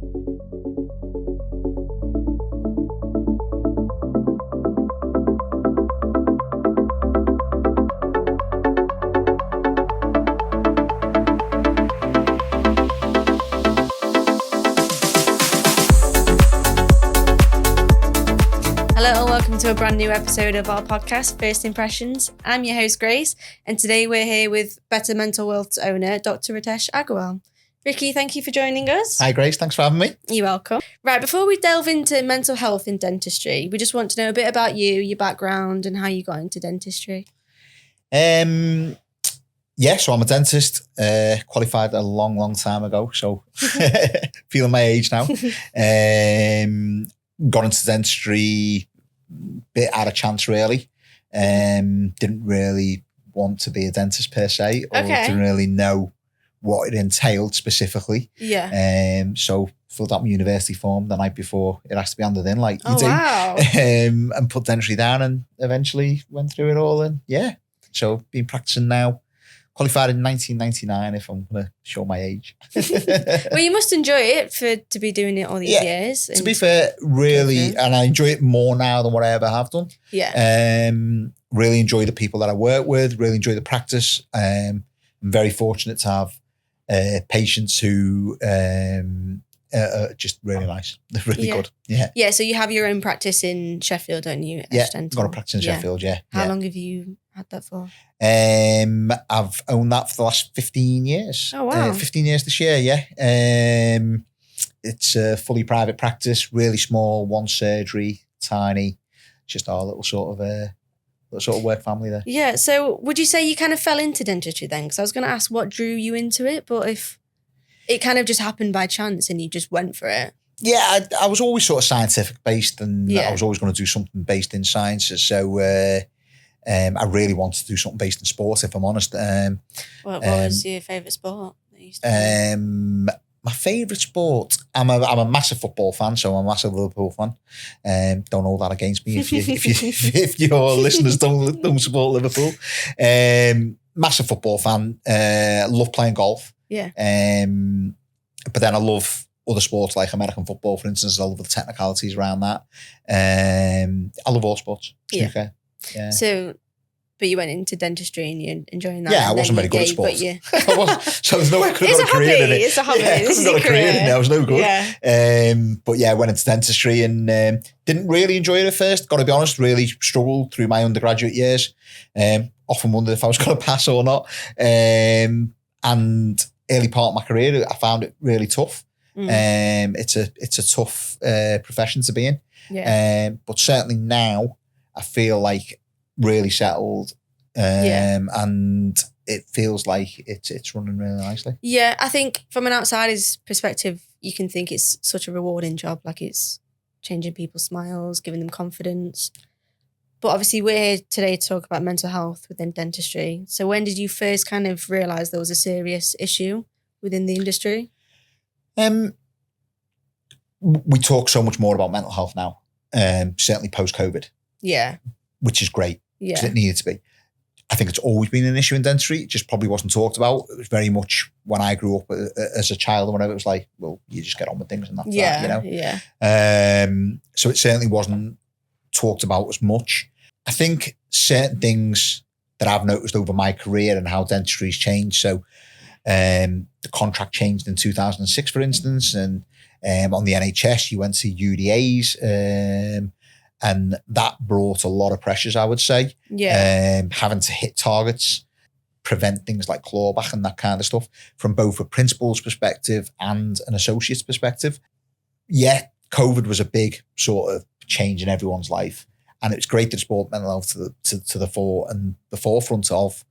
Hello and welcome to a brand new episode of our podcast, First Impressions. I'm your host, Grace, and today we're here with Better Mental Wealth's owner, Dr. Ritesh Aggarwal. Ricky, thank you for joining us. Hi, Grace. Thanks for having me. You're welcome. Right, before we delve into mental health in dentistry, we just want to know a bit about you, your background, and how you got into dentistry. So I'm a dentist, qualified a long time ago, so feeling my age now. Got into dentistry bit out of chance, really. Didn't really want to be a dentist per se, or didn't really know what it entailed specifically. Yeah. So filled out my university form the night before it has to be handed in, like you do. Wow. And put dentistry down, and eventually went through it all. And yeah, so been practicing now. Qualified in 1999, if I'm going to show my age. Well, you must enjoy it to be doing it all these years. To be fair, really, and I enjoy it more now than what I ever have done. Yeah. Really enjoy the people that I work with, really enjoy the practice. I'm very fortunate to have patients who are just really nice. They're really good. Yeah. Yeah, so you have your own practice in Sheffield, don't you? Yeah, got a practice in Sheffield, yeah. How long have you had that for? I've owned that for the last 15 years. Oh, wow. 15 years this year, yeah. It's a fully private practice, really small, one surgery, tiny, just our little sort of work family there. Yeah, so would you say you kind of fell into dentistry then? Because I was going to ask what drew you into it, but if it kind of just happened by chance and you just went for it. Yeah, I was always sort of scientific based, and I was always going to do something based in sciences. So I really wanted to do something based in sport, if I'm honest. What was your favourite sport that you used to do? My favourite sport, I'm a massive football fan, so I'm a massive Liverpool fan. Don't hold that against me if your listeners don't support Liverpool. Massive football fan. Love playing golf. Yeah. But then I love other sports like American football, for instance. I love the technicalities around that. I love all sports, to be fair. Yeah. So, but you went into dentistry and you're enjoying that. Yeah, I wasn't very good at sports. So there's no way I could have got a career in it. It's a hobby. Yeah, I couldn't got a career in it. I was no good. Yeah. But yeah, I went into dentistry and didn't really enjoy it at first. Got to be honest, really struggled through my undergraduate years. Often wondered if I was going to pass or not. And early part of my career, I found it really tough. It's a tough profession to be in. Yeah. But certainly now, I feel like really settled, and it feels like it's running really nicely. Yeah, I think from an outsider's perspective, you can think it's such a rewarding job, like it's changing people's smiles, giving them confidence. But obviously we're here today to talk about mental health within dentistry. So when did you first kind of realise there was a serious issue within the industry? We talk so much more about mental health now, certainly post-COVID. Yeah. Which is great, because it needed to be. I think it's always been an issue in dentistry. It just probably wasn't talked about. It was very much when I grew up as a child or whatever, it was like, well, you just get on with things and that's that, you know? Yeah. So it certainly wasn't talked about as much. I think certain things that I've noticed over my career and how dentistry's changed. So the contract changed in 2006, for instance, and on the NHS, you went to UDAs, and that brought a lot of pressures, I would say. Yeah. Having to hit targets, prevent things like clawback and that kind of stuff from both a principal's perspective and an associate's perspective. Yeah, COVID was a big sort of change in everyone's life. And it was great that it brought mental health to the fore and the forefront of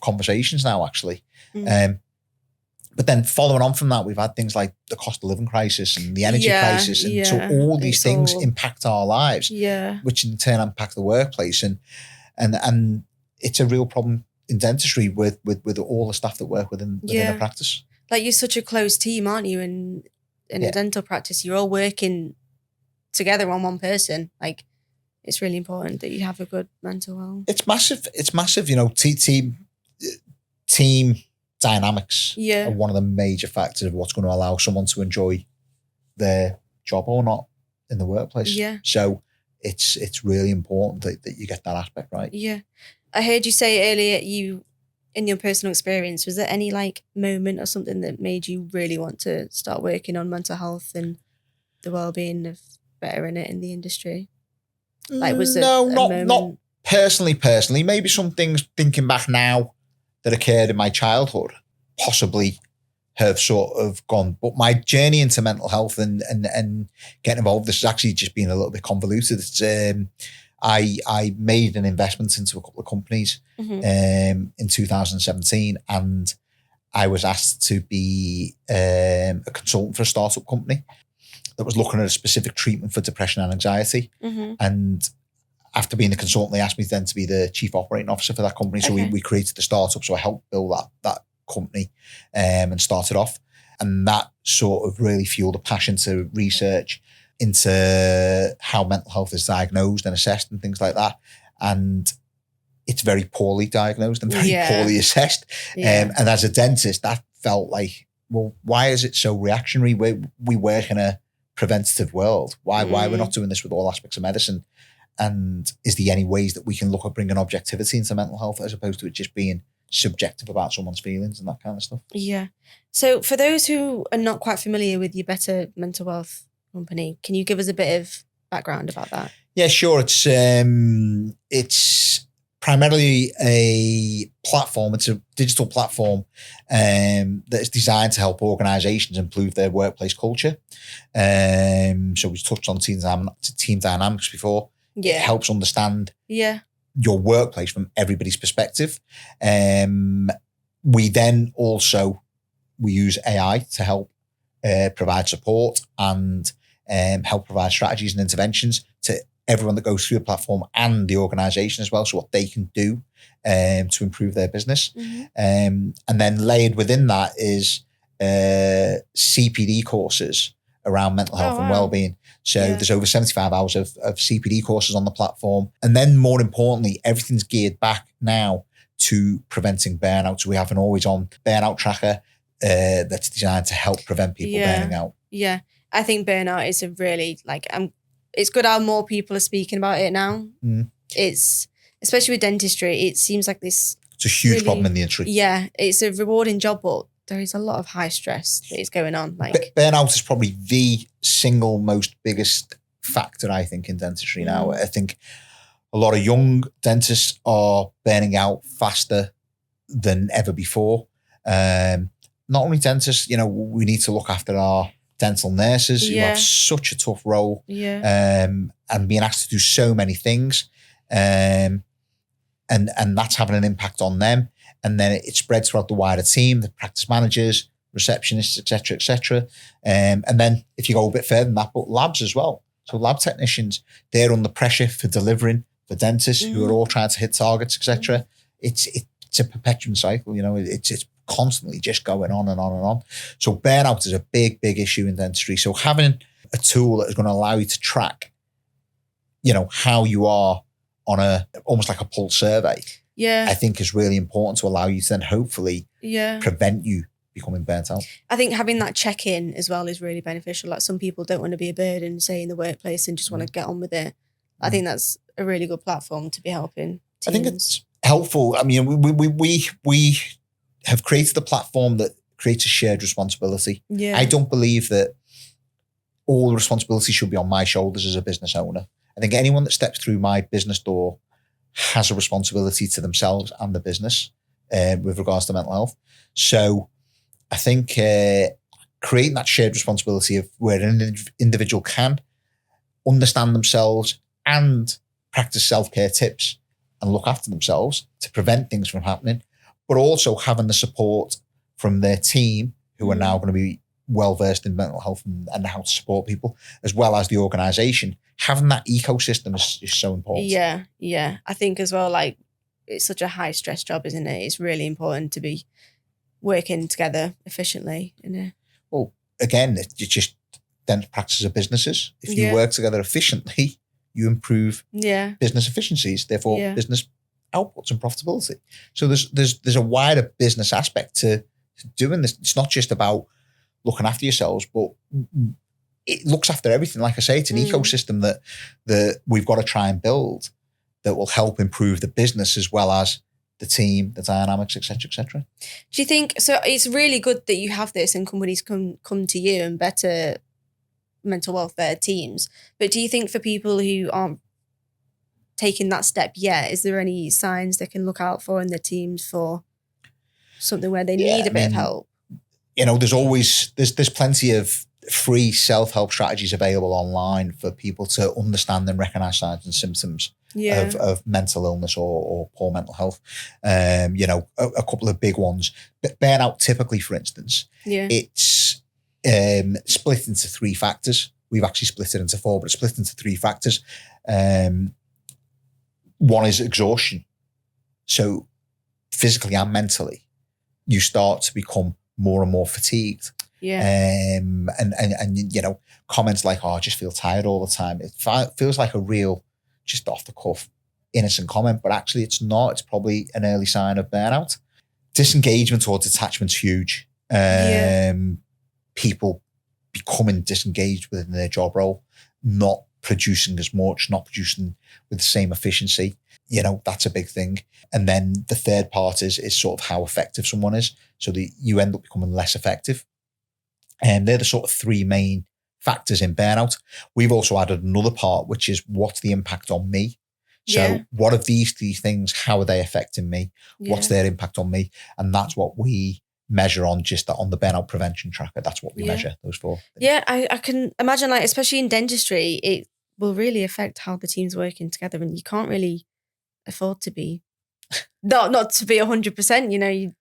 conversations now, actually. But then following on from that, we've had things like the cost of living crisis and the energy crisis. And so all these things impact our lives, which in turn impact the workplace. And it's a real problem in dentistry with all the staff that work within a practice. Like you're such a close team, aren't you? In a dental practice, you're all working together on one person. Like it's really important that you have a good mental health. It's massive. You know, team dynamics are one of the major factors of what's going to allow someone to enjoy their job or not in the workplace. Yeah. So it's really important that you get that aspect right. Yeah. I heard you say earlier, in your personal experience, was there any like moment or something that made you really want to start working on mental health and the well-being of bettering it in the industry? Like, was there a moment? Not personally. Maybe some things thinking back now that occurred in my childhood possibly have sort of gone. But my journey into mental health and getting involved, this has actually just been a little bit convoluted. It's, I made an investment into a couple of companies in 2017, and I was asked to be a consultant for a startup company that was looking at a specific treatment for depression and anxiety. And after being the consultant, they asked me then to be the chief operating officer for that company. So we created the startup. So I helped build that company and started off. And that sort of really fueled a passion to research into how mental health is diagnosed and assessed and things like that. And it's very poorly diagnosed and very poorly assessed. And as a dentist, that felt like, well, why is it so reactionary? We work in a preventative world. Why we're not doing this with all aspects of medicine? And is there any ways that we can look at bringing objectivity into mental health as opposed to it just being subjective about someone's feelings and that kind of stuff? Yeah. So for those who are not quite familiar with your Better Mental Health company, can you give us a bit of background about that? Yeah, sure. It's primarily a platform. It's a digital platform that is designed to help organizations improve their workplace culture. So we touched on team dynamics before. It helps understand your workplace from everybody's perspective. We then also, we use AI to help provide support and help provide strategies and interventions to everyone that goes through the platform and the organization as well. So what they can do to improve their business. And then layered within that is CPD courses around mental health and wellbeing. So there's over 75 hours of CPD courses on the platform. And then more importantly, everything's geared back now to preventing burnout. So we have an always on burnout tracker that's designed to help prevent people burning out. Yeah. I think burnout is a really, it's good how more people are speaking about it now. It's, especially with dentistry, it seems like this. It's a huge problem in the industry. Yeah. It's a rewarding job, but there is a lot of high stress that is going on. Burnout is probably the single most biggest factor, I think, in dentistry now. I think a lot of young dentists are burning out faster than ever before. Not only dentists, we need to look after our dental nurses who have such a tough role and being asked to do so many things. And that's having an impact on them. And then it spreads throughout the wider team, the practice managers, receptionists, et cetera. And then if you go a bit further than that, but labs as well. So lab technicians, they're under pressure for delivering, for dentists who are all trying to hit targets, et cetera. It's a perpetual cycle, it's constantly just going on and on and on. So burnout is a big, big issue in dentistry. So having a tool that is going to allow you to track, how you are on almost like a pulse survey, I think is really important to allow you to then hopefully prevent you becoming burnt out. I think having that check-in as well is really beneficial. Like, some people don't want to be a burden, say, in the workplace and just want to get on with it. I think that's a really good platform to be helping teams. I think it's helpful. I mean, we have created a platform that creates a shared responsibility. I don't believe that all the responsibility should be on my shoulders as a business owner. I think anyone that steps through my business door has a responsibility to themselves and the business with regards to mental health. So I think creating that shared responsibility of where an individual can understand themselves and practice self-care tips and look after themselves to prevent things from happening, but also having the support from their team who are now going to be well-versed in mental health and how to support people, as well as the organisation. Having that ecosystem is so important. Yeah. I think as well, it's such a high-stress job, isn't it? It's really important to be working together efficiently. Well, again, it's just dental practices are businesses. If you work together efficiently, you improve business efficiencies, therefore business outputs and profitability. So there's a wider business aspect to doing this. It's not just about looking after yourselves, but it looks after everything. Like I say, it's an ecosystem that we've got to try and build that will help improve the business as well as the team, the dynamics, etc., etc. Do you think so? It's really good that you have this and companies come to you and better mental welfare teams. But do you think for people who aren't taking that step yet, is there any signs they can look out for in their teams for something where they need a bit of help? There's plenty of free self-help strategies available online for people to understand and recognize signs and symptoms of mental illness or poor mental health. A couple of big ones. Burnout, typically, for instance, it's split into 3 factors. We've actually split it into 4, but it's split into 3 factors. One is exhaustion. So physically and mentally, you start to become more and more fatigued. And comments like, I just feel tired all the time. It feels like a real, just off the cuff, innocent comment, but actually it's not. It's probably an early sign of burnout. Disengagement or detachment's huge. People becoming disengaged within their job role, not producing as much, not producing with the same efficiency. That's a big thing. And then the third part is sort of how effective someone is. So that you end up becoming less effective. And they're the sort of 3 main factors in burnout. We've also added another part, which is what's the impact on me? So what are these 3 things? How are they affecting me? What's their impact on me? And that's what we measure on the burnout prevention tracker. That's what we measure, those 4 things. Yeah, I can imagine, like, especially in dentistry, it will really affect how the team's working together, and you can't really afford to be not to be 100%.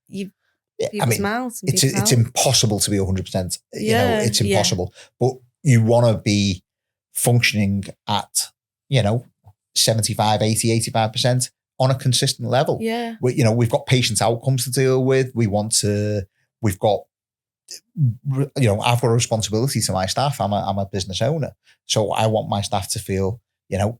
People's mouths. And it's impossible to be 100%. It's impossible. But you want to be functioning at 75, 80, 85% on a consistent level. Yeah. We've got patient outcomes to deal with. I've got a responsibility to my staff. I'm a business owner. So I want my staff to feel,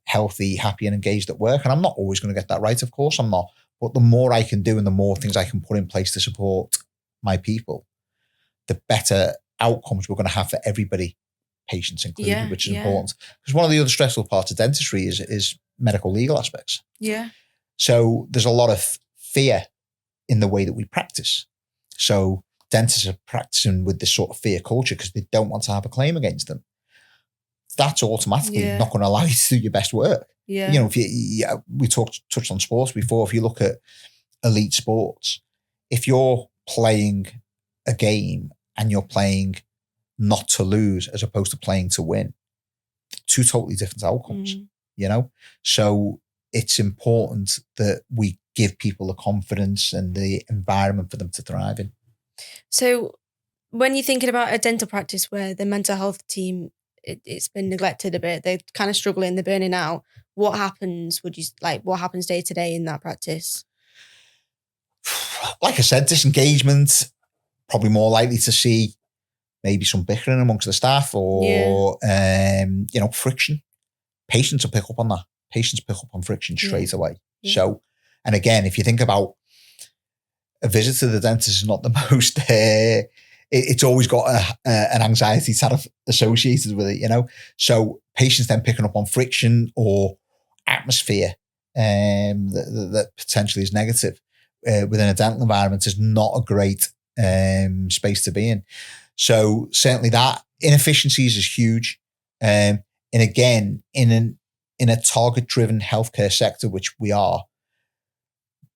healthy, happy and engaged at work. And I'm not always going to get that right. Of course I'm not. But the more I can do and the more things I can put in place to support my people, the better outcomes we're going to have for everybody, patients included, which is important. Because one of the other stressful parts of dentistry is medical legal aspects. Yeah. So there's a lot of fear in the way that we practice. So dentists are practicing with this sort of fear culture because they don't want to have a claim against them. That's automatically not going to allow you to do your best work. Yeah. If we touched on sports before. If you look at elite sports, if you're playing a game and you're playing not to lose as opposed to playing to win, 2 totally different outcomes. So it's important that we give people the confidence and the environment for them to thrive in. So when you're thinking about a dental practice where the mental health team, it's been neglected a bit, they're kind of struggling, they're burning out, what happens day to day in that practice? Like I said, disengagement, probably more likely to see maybe some bickering amongst the staff or, friction. Patients will pick up on that. Patients pick up on friction straight away. Yeah. So, and again, if you think about a visit to the dentist is not the most, it's always got an anxiety sort of associated with it, So patients then picking up on friction or atmosphere that potentially is negative within a dental environment is not a great space to be in. So certainly that inefficiencies is huge. And again, in a target-driven healthcare sector, which we are,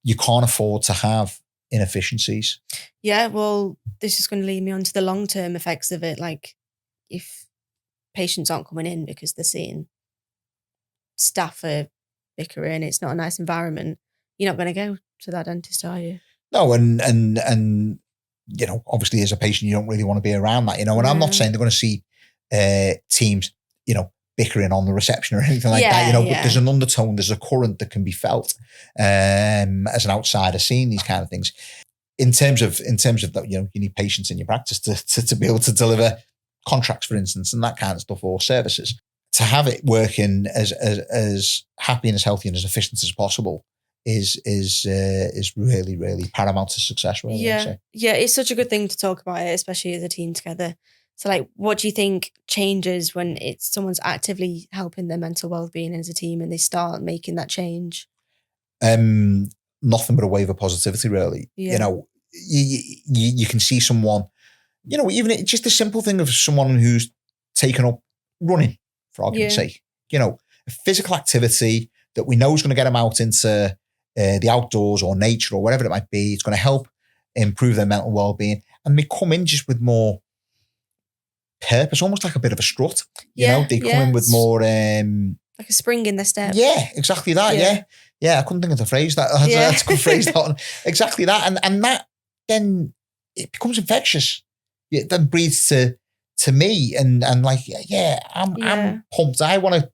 you can't afford to have inefficiencies. Yeah, well, this is going to lead me on to the long-term effects of it. Like, if patients aren't coming in because they're seeing staff are bickering, it's not a nice environment, you're not going to go to that dentist, are you? No, and obviously as a patient, you don't really want to be around that, and I'm not saying they're going to see teams, bickering on the reception or anything like that, but there's an undertone, there's a current that can be felt as an outsider seeing these kind of things. In terms of that, you need patients in your practice to be able to deliver contracts, for instance, and that kind of stuff, or services. To have it working as happy and as healthy and as efficient as possible is really, really paramount to success. Really, yeah, it's such a good thing to talk about it, especially as a team together. So, like, what do you think changes when it's someone's actively helping their mental well-being as a team and they start making that change? Nothing but a wave of positivity, really. Yeah. You know, you can see someone, you know, even just the simple thing of someone who's taken up running, for argument's sake, you know, a physical activity that we know is going to get them out into the outdoors or nature or whatever it might be. It's going to help improve their mental well-being, and they come in just with more purpose, almost like a bit of a strut. You know, they come in with more like a spring in their step. Yeah, exactly that. Yeah. I couldn't think of the phrase. That's a good phrase. Exactly that, and that then it becomes infectious. It then breathes to me, and like, I'm pumped. I want to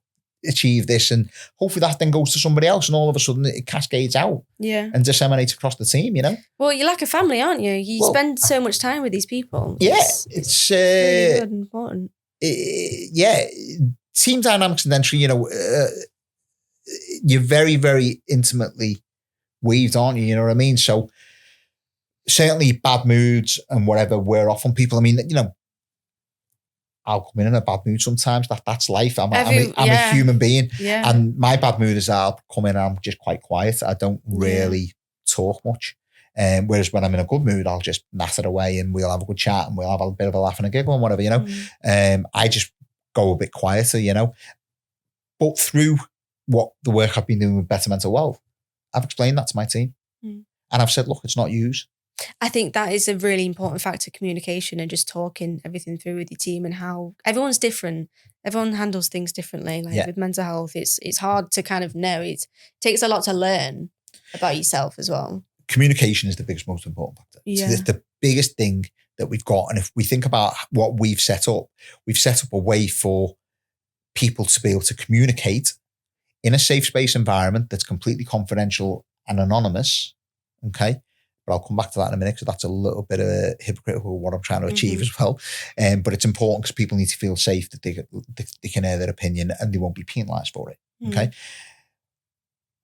achieve this, and hopefully that then goes to somebody else, and all of a sudden it cascades out and disseminates across the team. You know. Well, you're like a family, aren't you? You spend so much time with these people. Yeah, it's really good and important. Team dynamics and entry, you know, you're very, very intimately weaved, aren't you? You know what I mean? So certainly bad moods and whatever wear off on people. I mean, you know, I'll come in a bad mood sometimes. That's life. I'm a human being. Yeah. And my bad mood is I'll come in and I'm just quite quiet. I don't really talk much. Whereas when I'm in a good mood, I'll just natter away and we'll have a good chat and we'll have a bit of a laugh and a giggle and whatever, you know. I just go a bit quieter, you know. But through what the work I've been doing with Better Mental Wealth, I've explained that to my team. And I've said, look, it's not yours. I think that is a really important factor, communication and just talking everything through with your team, and how everyone's different. Everyone handles things differently. Like with mental health, it's hard to kind of know. It takes a lot to learn about yourself as well. Communication is the biggest, most important factor. Yeah. It's the biggest thing that we've got. And if we think about what we've set up a way for people to be able to communicate in a safe space environment that's completely confidential and anonymous. Okay. But I'll come back to that in a minute because that's a little bit hypocritical of what I'm trying to achieve as well. But it's important because people need to feel safe that they can air their opinion and they won't be penalised for it. Okay.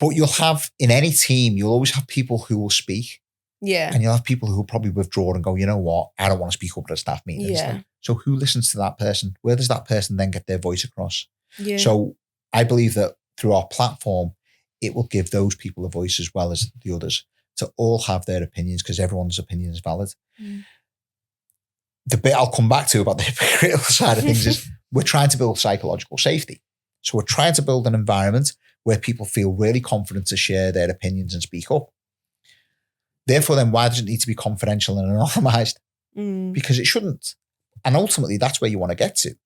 But you'll have, in any team, you'll always have people who will speak. Yeah. And you'll have people who will probably withdraw and go, you know what, I don't want to speak up at a staff meeting. Yeah. So who listens to that person? Where does that person then get their voice across? Yeah. So I believe that through our platform, it will give those people a voice as well as the others to all have their opinions, because everyone's opinion is valid. The bit I'll come back to about the hypocritical side of things is we're trying to build psychological safety. So we're trying to build an environment where people feel really confident to share their opinions and speak up. Therefore, then why does it need to be confidential and anonymized? Because it shouldn't. And ultimately, that's where you want to get to.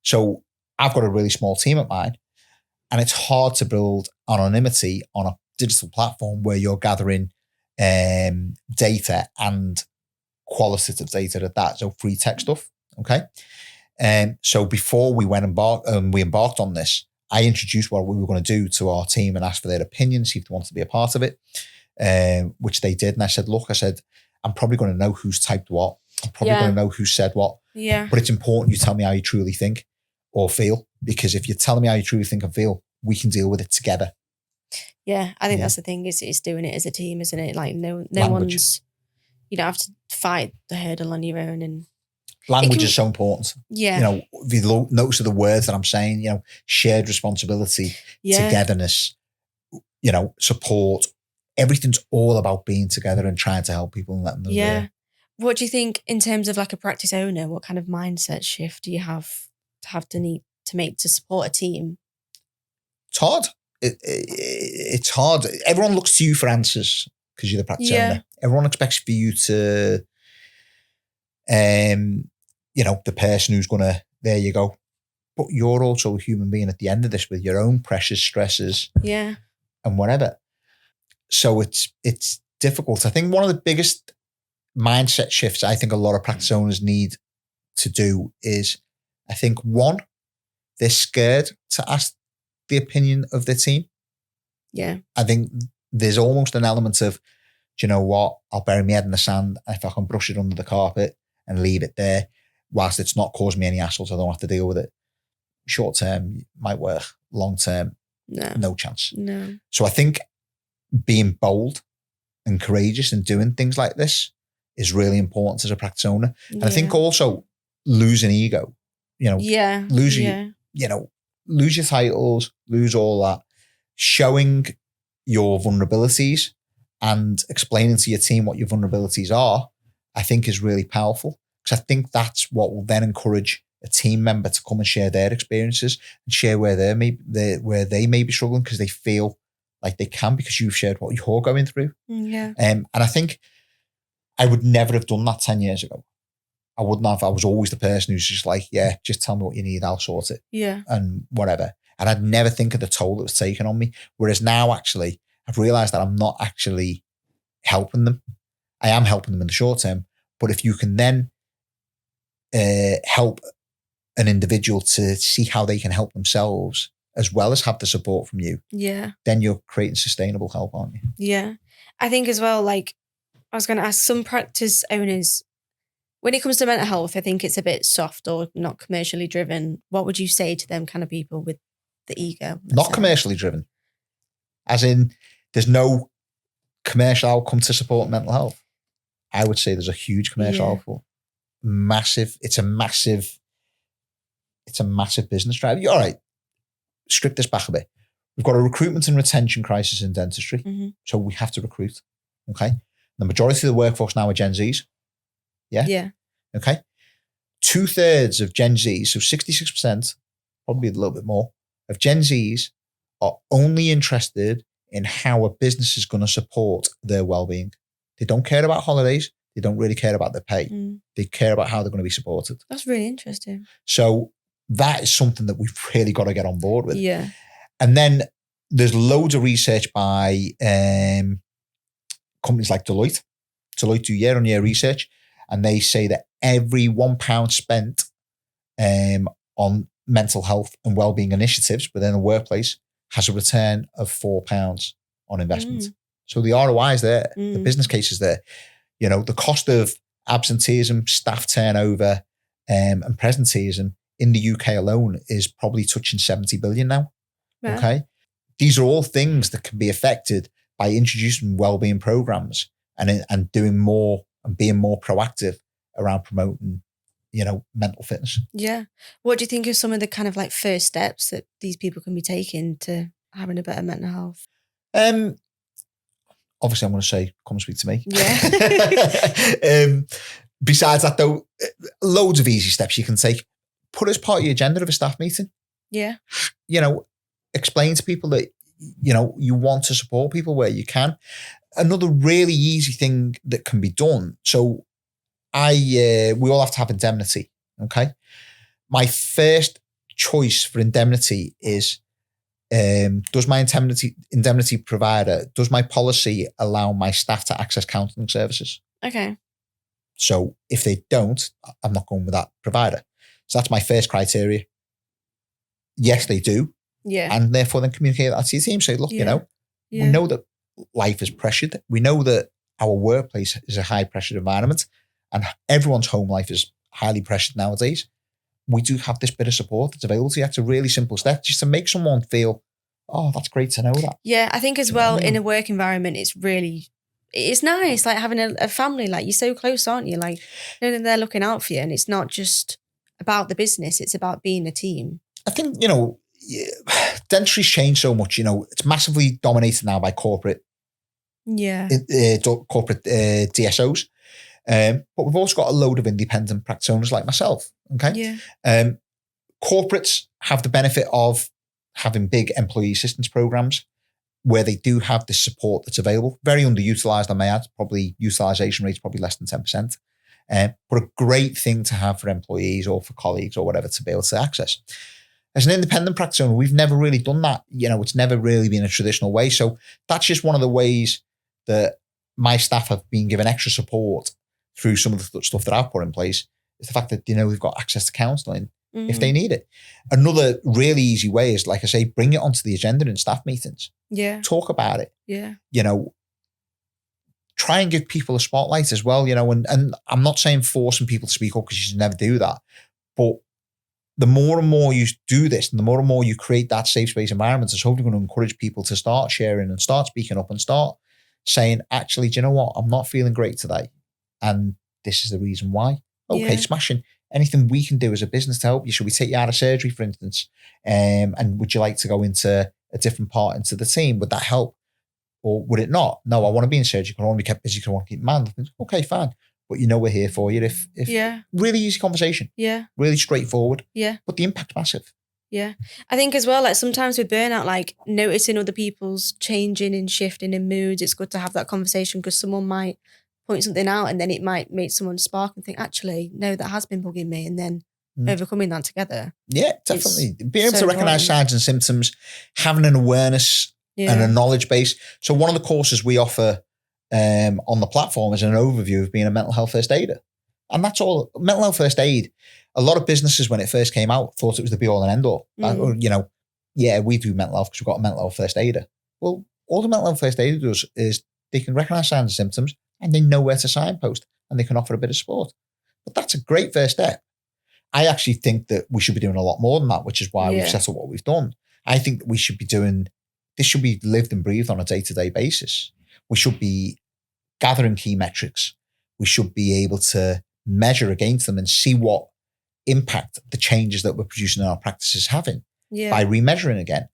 So I've got a really small team at mine, and it's hard to build anonymity on a digital platform where you're gathering data and qualitative data at that. So free tech stuff. Okay. So before we embarked on this, I introduced what we were going to do to our team and asked for their opinion, see if they wanted to be a part of it, which they did. And I said, look, I'm probably going to know who's typed what. I'm probably going to know who said what. Yeah. But it's important you tell me how you truly think or feel, because if you're telling me how you truly think and feel, we can deal with it together. Yeah, I think that's the thing, is doing it as a team, isn't it? Like no one's, you don't have to fight the hurdle on your own. And language is so important. Yeah. You know, if you notice the words that I'm saying, you know, shared responsibility, togetherness, you know, support, everything's all about being together and trying to help people and letting them know. What do you think in terms of like a practice owner? What kind of mindset shift do you have to need to make to support a team? It's hard. It's hard. Everyone looks to you for answers because you're the practice owner. Everyone expects for you to, you know, the person who's going to, there you go. But you're also a human being at the end of this with your own pressures, stresses, and whatever. So it's difficult. I think one of the biggest mindset shifts I think a lot of practice owners need to do is, I think, one, they're scared to ask the opinion of their team. Yeah. I think there's almost an element of, do you know what? I'll bury my head in the sand if I can brush it under the carpet and leave it there, whilst it's not causing me any hassles. I don't have to deal with it. Short term might work. Long term, no chance. No. So I think being bold and courageous and doing things like this is really important as a practice owner. And I think also losing ego, lose your titles, lose all that, showing your vulnerabilities and explaining to your team what your vulnerabilities are, I think is really powerful, because I think that's what will then encourage a team member to come and share their experiences and share where they may be struggling, because they feel like they can, because you've shared what you're going through. And I think I would never have done that 10 years ago. I wouldn't have. I was always the person who's just like, yeah, just tell me what you need, I'll sort it. And whatever. And I'd never think of the toll that was taken on me. Whereas now, actually, I've realized that I'm not actually helping them. I am helping them in the short term. But if you can then help an individual to see how they can help themselves, as well as have the support from you, then you're creating sustainable help, aren't you? Yeah. I think as well, like, I was going to ask some practice owners, when it comes to mental health, I think it's a bit soft or not commercially driven. What would you say to them kind of people with the ego? Not commercially driven. As in, there's no commercial outcome to support mental health. I would say there's a huge commercial outcome. Massive. It's a massive business drive. All right. Strip this back a bit. We've got a recruitment and retention crisis in dentistry. So we have to recruit. Okay. The majority of the workforce now are Gen Zs. Yeah. Okay. 2/3 of Gen Zs, so 66%, probably a little bit more, of Gen Zs are only interested in how a business is going to support their well-being. They don't care about holidays. They don't really care about their pay. They care about how they're going to be supported. That's really interesting. So that is something that we've really got to get on board with. Yeah. And then there's loads of research by companies like Deloitte. Deloitte do year-on-year research, and they say that every £1 spent on mental health and wellbeing initiatives within a workplace has a return of £4 on investment. So the ROI is there. The business case is there. The cost of absenteeism, staff turnover, and presenteeism in the UK alone is probably touching 70 billion now. Yeah. Okay. These are all things that can be affected by introducing wellbeing programs and doing more and being more proactive around promoting, mental fitness. Yeah. What do you think are some of the kind of like first steps that these people can be taking to having a better mental health? Obviously, I'm going to say, come speak to me. Yeah. Besides that, though, loads of easy steps you can take. Put as part of your agenda of a staff meeting. Yeah. Explain to people that, you want to support people where you can. Another really easy thing that can be done. So we all have to have indemnity. Okay. My first choice for indemnity is, does my indemnity provider, does my policy allow my staff to access counselling services? Okay. So if they don't, I'm not going with that provider. So that's my first criteria. Yes, they do. Yeah. And therefore then communicate that to your team. Say, look, we know that life is pressured. We know that our workplace is a high pressured environment and everyone's home life is highly pressured nowadays. We do have this bit of support that's available to you. It's a really simple step just to make someone feel, oh, that's great to know that. Yeah, I think as well in a work environment, it's nice, like having a family, like you're so close, aren't you? Like, they're looking out for you and it's not just about the business, it's about being a team. I think, dentistry's changed so much, it's massively dominated now by corporate DSOs. But we've also got a load of independent practice owners like myself. Okay. Yeah. Corporates have the benefit of having big employee assistance programs where they do have the support that's available. Very underutilized, I may add. Probably utilization rates probably less than 10%. But a great thing to have for employees or for colleagues or whatever to be able to access. As an independent practice owner, we've never really done that. It's never really been a traditional way. So that's just one of the ways that my staff have been given extra support through some of the stuff that I've put in place, is the fact that, they've got access to counselling if they need it. Another really easy way is, like I say, bring it onto the agenda in staff meetings. Yeah. Talk about it. Yeah. Try and give people a spotlight as well, and I'm not saying forcing people to speak up because you should never do that, but the more and more you do this, and the more and more you create that safe space environment, it's hopefully going to encourage people to start sharing and start speaking up and start saying, actually, do you know what? I'm not feeling great today. And this is the reason why. Okay, smashing. Anything we can do as a business to help you? Should we take you out of surgery, for instance? And would you like to go into a different part into the team? Would that help? Or would it not? No, I want to be in surgery. I want to be kept busy. I want to keep man. Okay, fine. But we're here for you. If really easy conversation. Yeah. Really straightforward. Yeah. But the impact's massive. Yeah. I think as well, like sometimes with burnout, like noticing other people's changing and shifting in moods, it's good to have that conversation because someone might point something out and then it might make someone spark and think, actually, no, that has been bugging me. And then overcoming that together. Yeah, definitely. Being able to recognize signs and symptoms, having an awareness and a knowledge base. So one of the courses we offer on the platform is an overview of being a mental health first aider. And that's all. Mental health first aid, a lot of businesses when it first came out thought it was the be all and end all. We do mental health because we've got a mental health first aider. Well, all the mental health first aider does is they can recognize signs and symptoms and they know where to signpost and they can offer a bit of support. But that's a great first step. I actually think that we should be doing a lot more than that, which is why we've set up what we've done. I think that we should be doing, this should be lived and breathed on a day-to-day basis. We should be gathering key metrics. We should be able to measure against them and see what impact the changes that we're producing in our practice is having by remeasuring again.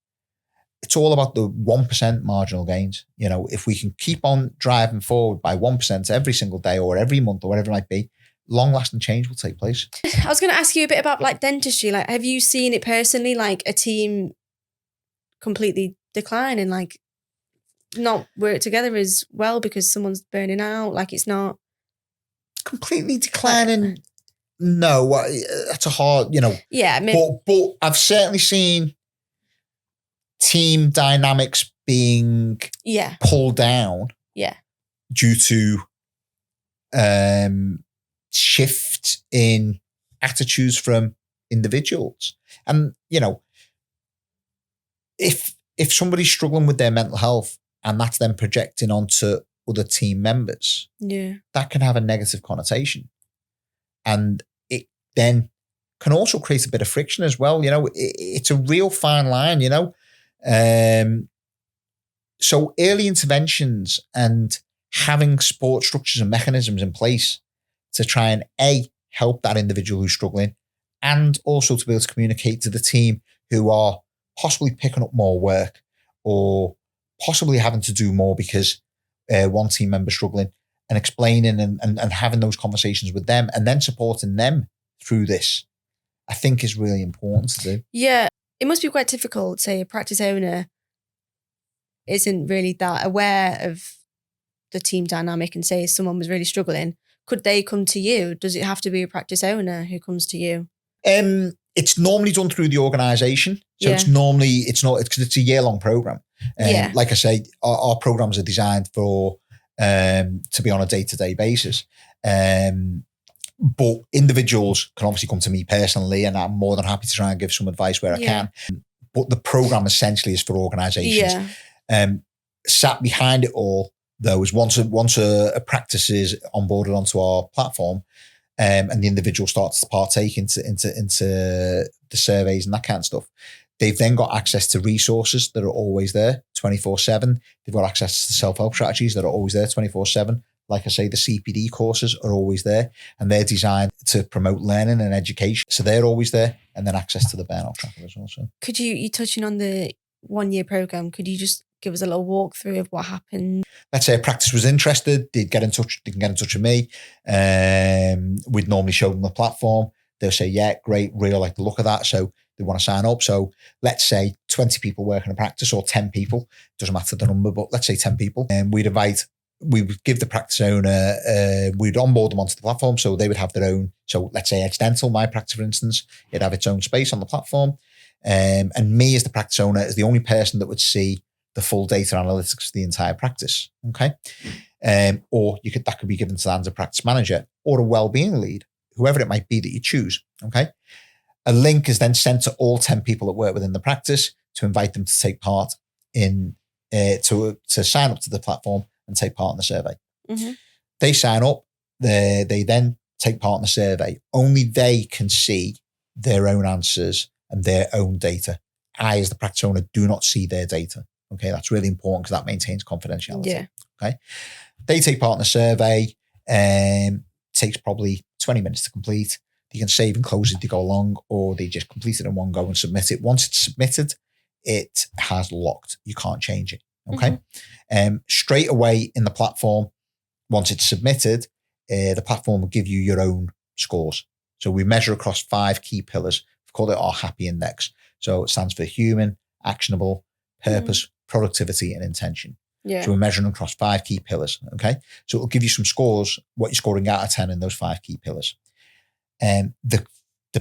It's all about the 1% marginal gains. If we can keep on driving forward by 1% every single day or every month or whatever it might be, long-lasting change will take place. I was going to ask you a bit about like dentistry. Like, have you seen it personally, like a team completely decline and like not work together as well because someone's burning out? Like it's not completely declining. No, that's a hard, Yeah, but I've certainly seen team dynamics being pulled down. Yeah, due to shift in attitudes from individuals, and if somebody's struggling with their mental health and that's then projecting onto other team members, that can have a negative connotation. And it then can also create a bit of friction as well. It's a real fine line, So early interventions and having support structures and mechanisms in place to try and help that individual who's struggling, and also to be able to communicate to the team who are possibly picking up more work or possibly having to do more because one team member struggling, and explaining and having those conversations with them and then supporting them through this, I think is really important to do. Yeah, it must be quite difficult. Say a practice owner isn't really that aware of the team dynamic and say someone was really struggling. Could they come to you? Does it have to be a practice owner who comes to you? It's normally done through the organisation. So it's a year-long program. Like I say, our programs are designed for to be on a day-to-day basis. But individuals can obviously come to me personally, and I'm more than happy to try and give some advice where I can. But the program essentially is for organisations. Sat behind it all, though, is once a practice is onboarded onto our platform, and the individual starts to partake into the surveys and that kind of stuff, they've then got access to resources that are always there 24/7. They've got access to self-help strategies that are always there 24/7. Like I say, the CPD courses are always there, and they're designed to promote learning and education. So they're always there, and then access to the burnout tracker as well. So could you touching on the 1-year program, could you just give us a little walkthrough of what happened? Let's say a practice was interested, they can get in touch with me. We'd normally show them the platform. They'll say, yeah, great, really like the look of that. So they want to sign up. So let's say 20 people work in a practice, or 10 people, doesn't matter the number, but let's say 10 people. And we would give the practice owner, we'd onboard them onto the platform. So they would have their own. So let's say Edge Dental, my practice, for instance, it'd have its own space on the platform. And me as the practice owner is the only person that would see the full data analytics of the entire practice. Okay. Or that could be given to the hands of practice manager or a wellbeing lead, whoever it might be that you choose. Okay. A link is then sent to all 10 people that work within the practice to invite them to take part in, to sign up to the platform and take part in the survey. Mm-hmm. They sign up, they then take part in the survey. Only they can see their own answers and their own data. I, as the practice owner, do not see their data. Okay, that's really important because that maintains confidentiality. Yeah. Okay, they take part in the survey. Takes probably 20 minutes to complete. You can save and close it to go along, or they just complete it in one go and submit it. Once it's submitted, it has locked. You can't change it. Okay. Straight away in the platform, once it's submitted, the platform will give you your own scores. So we measure across 5 key pillars. We've called it our happy index. So it stands for human, actionable, purpose, productivity, and intention. Yeah. So we're measuring across 5 key pillars. Okay. So it'll give you some scores, what you're scoring out of 10 in those 5 key pillars. And the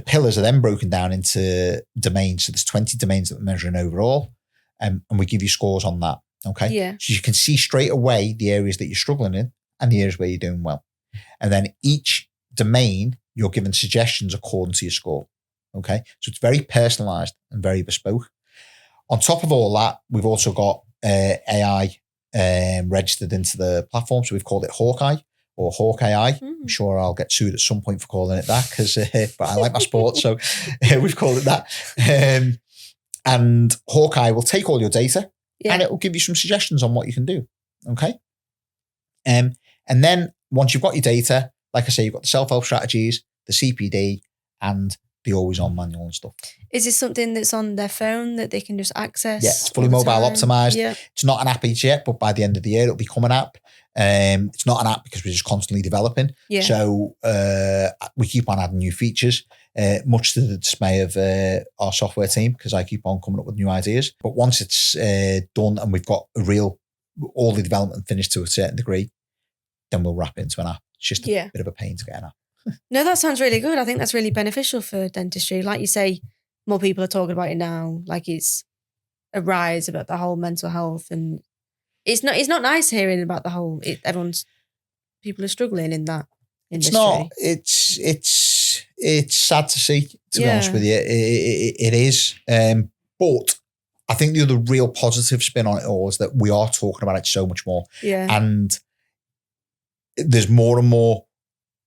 pillars are then broken down into domains. So there's 20 domains that we're measuring overall. And we give you scores on that. Okay. Yeah. So you can see straight away the areas that you're struggling in and the areas where you're doing well. And then each domain, you're given suggestions according to your score. Okay. So it's very personalized and very bespoke. On top of all that, we've also got AI registered into the platform. So we've called it Hawkeye or Hawk AI. I'm sure I'll get sued at some point for calling it that because but I like my sport. So we've called it that. And Hawkeye will take all your data and it will give you some suggestions on what you can do. Okay. And then once you've got your data, like I say, you've got the self-help strategies, the CPD, and the always on manual and stuff. Is this something that's on their phone that they can just access? Yeah, it's fully mobile optimized. Yeah. It's not an app yet, but by the end of the year, it'll become an app. It's not an app because we're just constantly developing. Yeah. So we keep on adding new features, much to the dismay of our software team, because I keep on coming up with new ideas. But once it's done and we've got all the development finished to a certain degree, then we'll wrap it into an app. It's just a bit of a pain to get an app. No, that sounds really good. I think that's really beneficial for dentistry. Like you say, more people are talking about it now. Like it's a rise about the whole mental health, and it's not nice hearing about the whole. People are struggling in that industry. It's sad to see. To be honest with you, it is. But I think the other real positive spin on it all is that we are talking about it so much more. Yeah, and there's more and more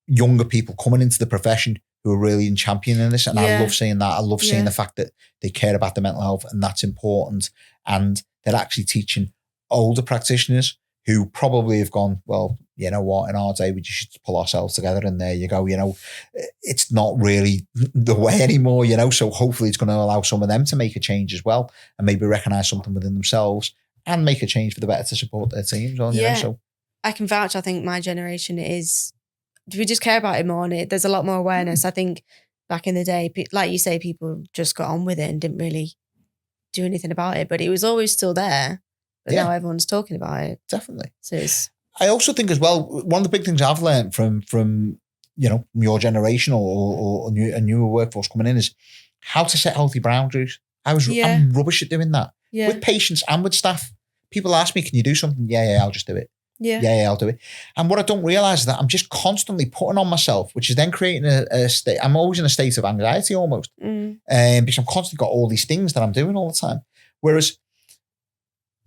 younger people coming into the profession who are really championing this. And I love seeing that. I love seeing the fact that they care about their mental health, and that's important. And they're actually teaching older practitioners who probably have gone, well, you know what, in our day, we just should pull ourselves together and there you go. It's not really the way anymore, so hopefully it's going to allow some of them to make a change as well and maybe recognize something within themselves and make a change for the better to support their teams. So I can vouch. I think my generation we just care about it more, and there's a lot more awareness. I think back in the day, like you say, people just got on with it and didn't really do anything about it, but it was always still there. But now everyone's talking about it. Definitely. So I also think as well, one of the big things I've learned from your generation or a newer workforce coming in is how to set healthy boundaries. I'm rubbish at doing that with patients and with staff. People ask me, "Can you do something?" Yeah, I'll just do it. Yeah, I'll do it. And what I don't realize is that I'm just constantly putting on myself, which is then creating a state. I'm always in a state of anxiety almost, because I'm constantly got all these things that I'm doing all the time. Whereas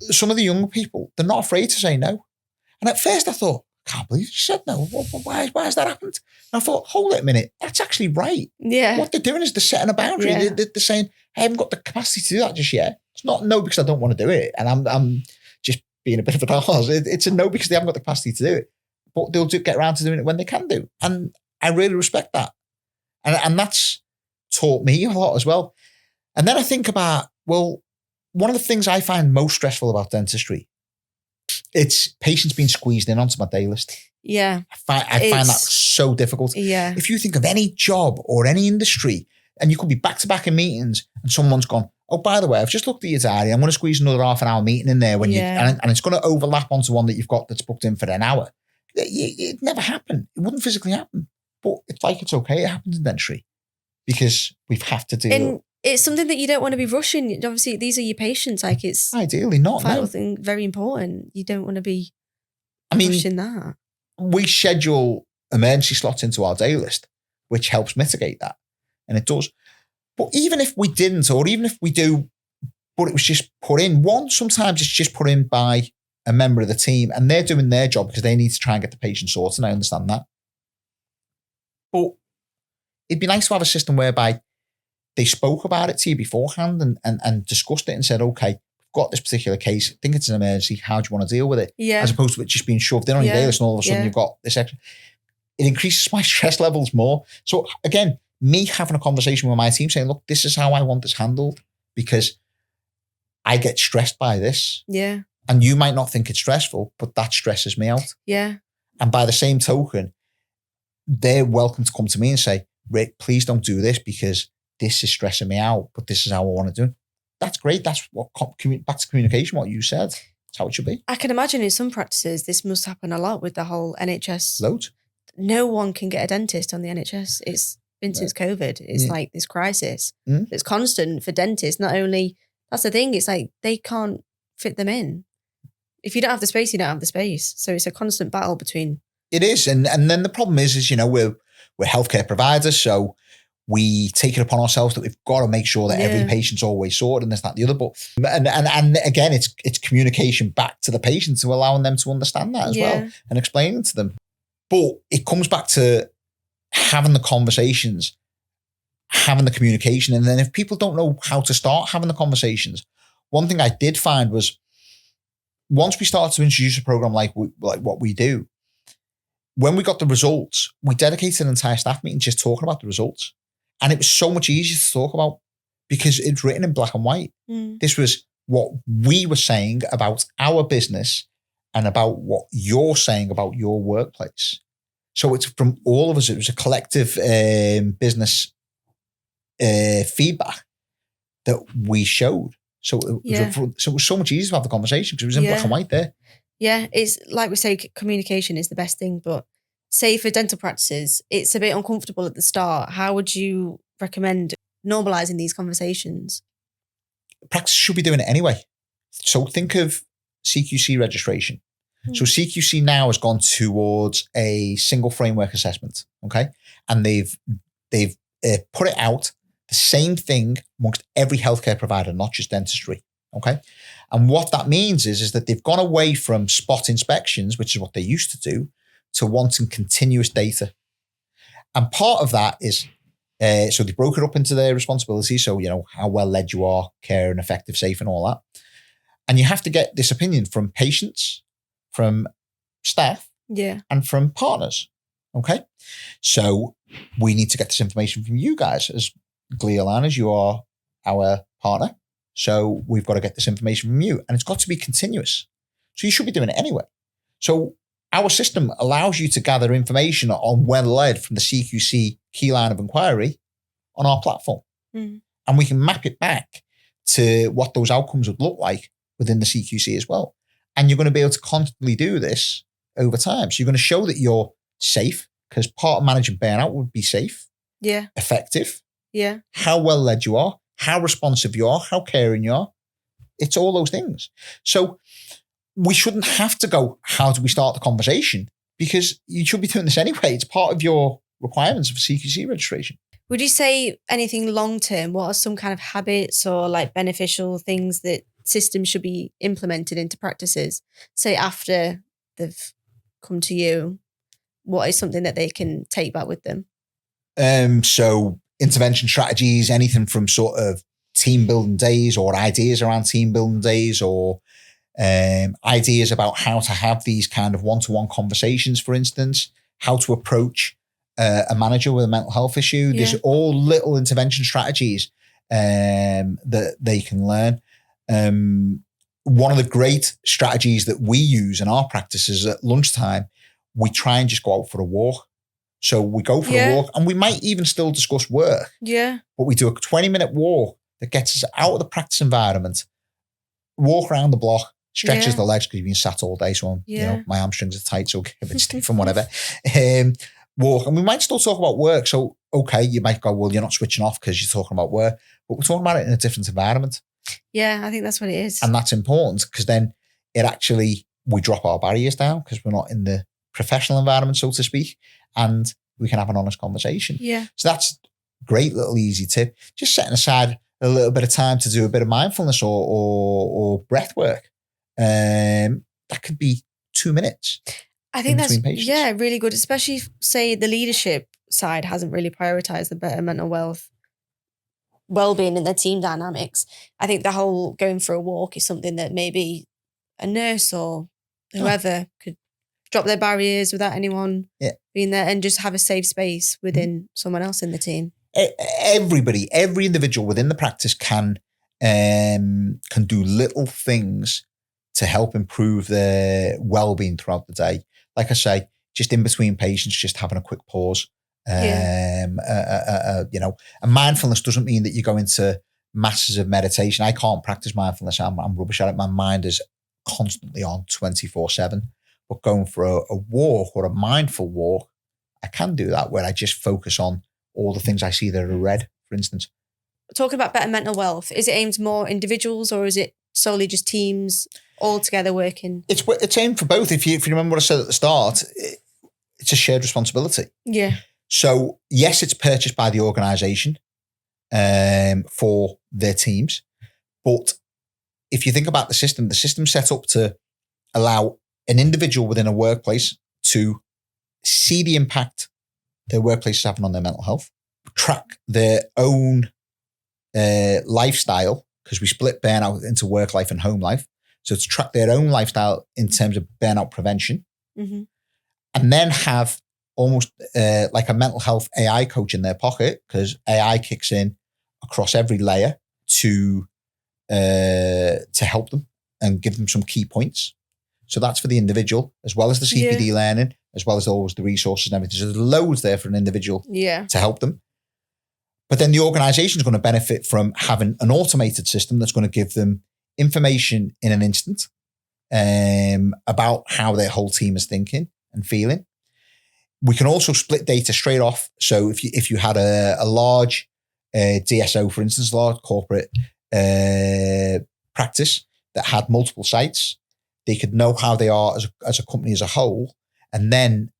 some of the younger people, they're not afraid to say no. And at first I thought, I can't believe you said no. Why has that happened? And I thought, hold it a minute, that's actually right. Yeah. What they're doing is they're setting a boundary. Yeah. They're saying, I haven't got the capacity to do that just yet. It's not no because I don't want to do it. And I'm just being a bit of an arse. It's a no because they haven't got the capacity to do it. But they'll get around to doing it when they can do. And I really respect that. And that's taught me a lot as well. And then I think about, well, one of the things I find most stressful about dentistry, it's patients being squeezed in onto my day list. Yeah. I find that so difficult. Yeah. If you think of any job or any industry, and you could be back-to-back in meetings, and someone's gone, oh, by the way, I've just looked at your diary. I'm going to squeeze another half an hour meeting in there and it's going to overlap onto one that you've got that's booked in for an hour. It never happened. It wouldn't physically happen. But it's like it's okay. It happens in dentistry because we have to do it. It's something that you don't want to be rushing. Obviously, these are your patients. Like it's ideally not. Vital thing, very important. You don't want to be rushing that. We schedule emergency slots into our day list, which helps mitigate that. And it does. But even if we didn't, or even if we do, but it was just put in, sometimes it's just put in by a member of the team and they're doing their job because they need to try and get the patient sorted. And I understand that. But it'd be nice to have a system whereby they spoke about it to you beforehand and discussed it and said, okay, we've got this particular case. I think it's an emergency. How do you want to deal with it? Yeah. As opposed to it just being shoved in on your day list and all of a sudden you've got this extra. It increases my stress levels more. So again, me having a conversation with my team saying, look, this is how I want this handled because I get stressed by this. Yeah. And you might not think it's stressful, but that stresses me out. Yeah. And by the same token, they're welcome to come to me and say, Rick, please don't do this because this is stressing me out, but this is how I want to do it. That's great. That's what back to communication, what you said. That's how it should be. I can imagine in some practices, this must happen a lot with the whole NHS. Loads. No one can get a dentist on the NHS. It's been since COVID. It's like this crisis. It's constant for dentists. Not only, that's the thing, it's like they can't fit them in. If you don't have the space, you don't have the space. So it's a constant battle between. It is. And then the problem is, we're healthcare providers. So we take it upon ourselves that we've got to make sure that every patient's always sorted and this, that, and the other. But and again, it's communication back to the patient to allowing them to understand that as well and explaining to them. But it comes back to having the conversations, having the communication. And then if people don't know how to start having the conversations, one thing I did find was once we started to introduce a program like what we do, when we got the results, we dedicated an entire staff meeting just talking about the results. And it was so much easier to talk about because it's written in black and white. This was what we were saying about our business and about what you're saying about your workplace. So it's from all of us. It was a collective business feedback that we showed. So it was so much easier to have the conversation because it was in black and white there. Yeah, it's like we say, communication is the best thing. But say for dental practices, it's a bit uncomfortable at the start. How would you recommend normalizing these conversations? Practice should be doing it anyway. So think of CQC registration. So CQC now has gone towards a single framework assessment, okay? And they've put it out, the same thing amongst every healthcare provider, not just dentistry, okay? And what that means is that they've gone away from spot inspections, which is what they used to do, to wanting continuous data. And part of that is, so they broke it up into their responsibilities. So, how well led you are, care and effective, safe and all that. And you have to get this opinion from patients, from staff, and from partners. Okay. So we need to get this information from you guys as Glee.Aligners. You are our partner. So we've got to get this information from you. And it's got to be continuous. So you should be doing it anyway. So our system allows you to gather information on well led from the CQC key line of inquiry on our platform. And we can map it back to what those outcomes would look like within the CQC as well. And you're going to be able to constantly do this over time. So you're going to show that you're safe, because part of managing burnout would be safe, effective, how well led you are, how responsive you are, how caring you are. It's all those things. So we shouldn't have to go, how do we start the conversation? Because you should be doing this anyway. It's part of your requirements for CQC registration. Would you say anything long-term? What are some kind of habits or like beneficial things that systems should be implemented into practices? Say after they've come to you, what is something that they can take back with them? So intervention strategies, anything from sort of team building days or ideas around team building days or ideas about how to have these kind of one-to-one conversations, for instance, how to approach a manager with a mental health issue. There's all little intervention strategies that they can learn. One of the great strategies that we use in our practice is at lunchtime, we try and just go out for a walk. So we go for a walk and we might even still discuss work. But we do a 20-minute walk that gets us out of the practice environment, walk around the block, stretches the legs because you've been sat all day. So, my hamstrings are tight, so get a bit stiff and whatever. Walk. And we might still talk about work. So, okay, you might go, well, you're not switching off because you're talking about work, but we're talking about it in a different environment. Yeah, I think that's what it is. And that's important because then we drop our barriers down because we're not in the professional environment, so to speak, and we can have an honest conversation. So that's a great little easy tip. Just setting aside a little bit of time to do a bit of mindfulness or breath work. That could be 2 minutes. I think that's really good, especially if, say, the leadership side hasn't really prioritized the better mental wealth well-being and their team dynamics. I think the whole going for a walk is something that maybe a nurse or whoever could drop their barriers without anyone being there and just have a safe space within someone else in the team. Everybody, every individual within the practice can do little things to help improve their well-being throughout the day. Like I say, just in between patients, just having a quick pause. And mindfulness doesn't mean that you go into masses of meditation. I can't practice mindfulness. I'm rubbish at it. My mind is constantly on 24/7. But going for a walk or a mindful walk, I can do that where I just focus on all the things I see that are red, for instance. Talking about better mental wealth, is it aimed more individuals or is it solely just teams all together working? It's aimed for both. If you remember what I said at the start, it's a shared responsibility. Yeah. So yes, it's purchased by the organisation for their teams. But if you think about the system's set up to allow an individual within a workplace to see the impact their workplace is having on their mental health, track their own lifestyle, because we split burnout into work life and home life. So to track their own lifestyle in terms of burnout prevention, and then have almost like a mental health AI coach in their pocket, because AI kicks in across every layer to help them and give them some key points. So that's for the individual, as well as the CPD learning, as well as always the resources and everything. So there's loads there for an individual to help them. But then the organisation is going to benefit from having an automated system that's going to give them information in an instant about how their whole team is thinking and feeling. We can also split data straight off. So if you had a large DSO, for instance, large corporate practice that had multiple sites, they could know how they are as a company as a whole, and then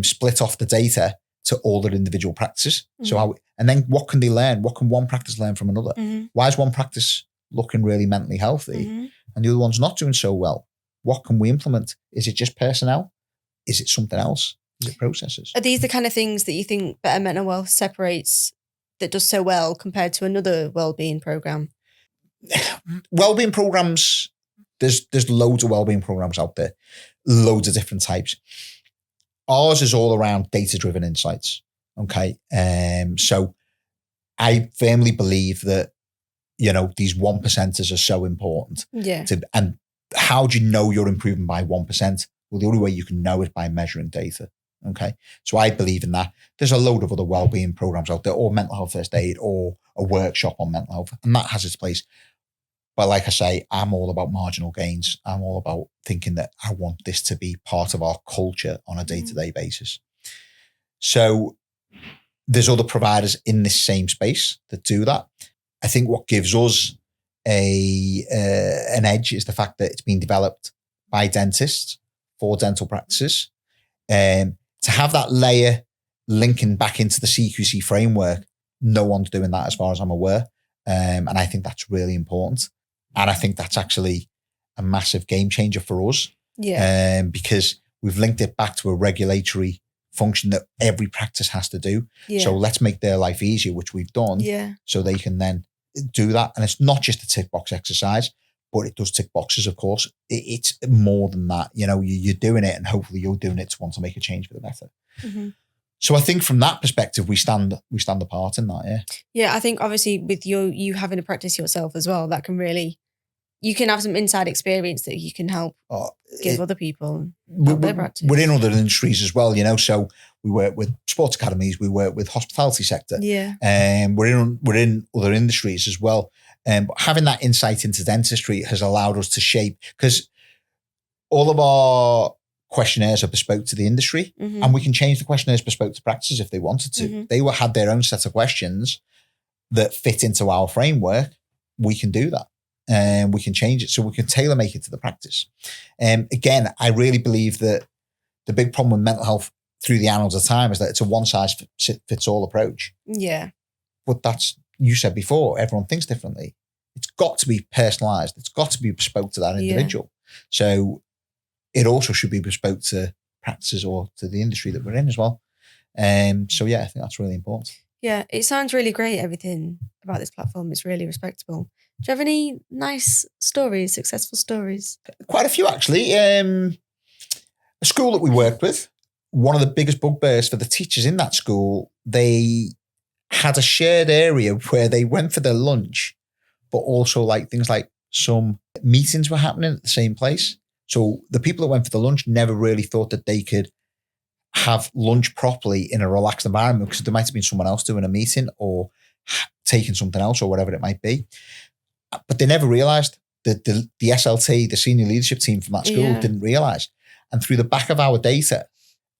split off the data to all their individual practices. So and then what can they learn? What can one practice learn from another? Why is one practice looking really mentally healthy and the other one's not doing so well? What can we implement? Is it just personnel? Is it something else? Is it processes? Are these the kind of things that you think Better Mental Wealth separates that does so well compared to another wellbeing program? Wellbeing programs, there's loads of wellbeing programs out there, loads of different types. Ours is all around data-driven insights. Okay. So I firmly believe that, these 1%ers are so important. Yeah. And how do you know you're improving by 1%? Well, the only way you can know is by measuring data. Okay. So I believe in that. There's a load of other wellbeing programs out there, or mental health first aid, or a workshop on mental health, and that has its place. But like I say, I'm all about marginal gains. I'm all about thinking that I want this to be part of our culture on a day-to-day basis. So there's other providers in this same space that do that. I think what gives us an edge is the fact that it's been developed by dentists for dental practices. To have that layer linking back into the CQC framework, no one's doing that as far as I'm aware. And I think that's really important. And I think that's actually a massive game changer for us. Yeah. Because we've linked it back to a regulatory function that every practice has to do. Yeah. So let's make their life easier, which we've done. Yeah. So they can then do that. And it's not just a tick box exercise, but it does tick boxes, of course. It's more than that. You're doing it, and hopefully you're doing it to want to make a change for the better. So I think from that perspective, we stand apart in that. Yeah. Yeah. I think obviously with you having a practice yourself as well, that can really, you can have some inside experience that you can help give other people their practice. We're in other industries as well, so we work with sports academies, we work with hospitality sector. Yeah. We're in other industries as well. But having that insight into dentistry has allowed us to shape, because all of our questionnaires are bespoke to the industry, and we can change the questionnaires bespoke to practices if they wanted to. They had their own set of questions that fit into our framework. We can do that. And we can change it, so we can tailor make it to the practice. Again, I really believe that the big problem with mental health through the annals of time is that it's a one size fits all approach. Yeah. But that's, you said before, everyone thinks differently. It's got to be personalized. It's got to be bespoke to that individual. Yeah. So it also should be bespoke to practices or to the industry that we're in as well. So yeah, I think that's really important. Yeah, it sounds really great, everything about this platform. It's really respectable. Do you have any nice stories, successful stories? Quite a few, actually. A school that we worked with, one of the biggest bugbears for the teachers in that school, they had a shared area where they went for their lunch, but also like things like some meetings were happening at the same place. So the people that went for the lunch never really thought that they could have lunch properly in a relaxed environment because there might have been someone else doing a meeting or taking something else or whatever it might be. But they never realized that the SLT, the senior leadership team from that school, didn't realize. And through the back of our data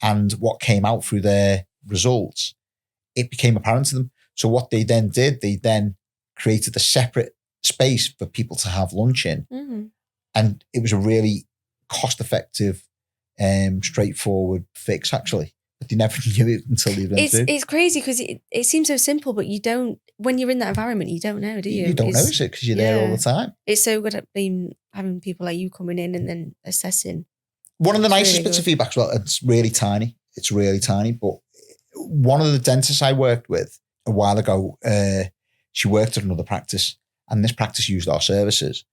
and what came out through their results, it became apparent to them. So what they then did, they then created a separate space for people to have lunch in. Mm-hmm. And it was a really cost-effective, straightforward fix, actually. But they never knew it until they went through. It's crazy because it seems so simple, but you don't, when you're in that environment, you don't know, do you? You don't notice it because you're there all the time. It's so good at having people like you coming in and then assessing. One of the nicest bits of feedback as well, it's really tiny. It's really tiny. But one of the dentists I worked with a while ago, she worked at another practice, and this practice used our services.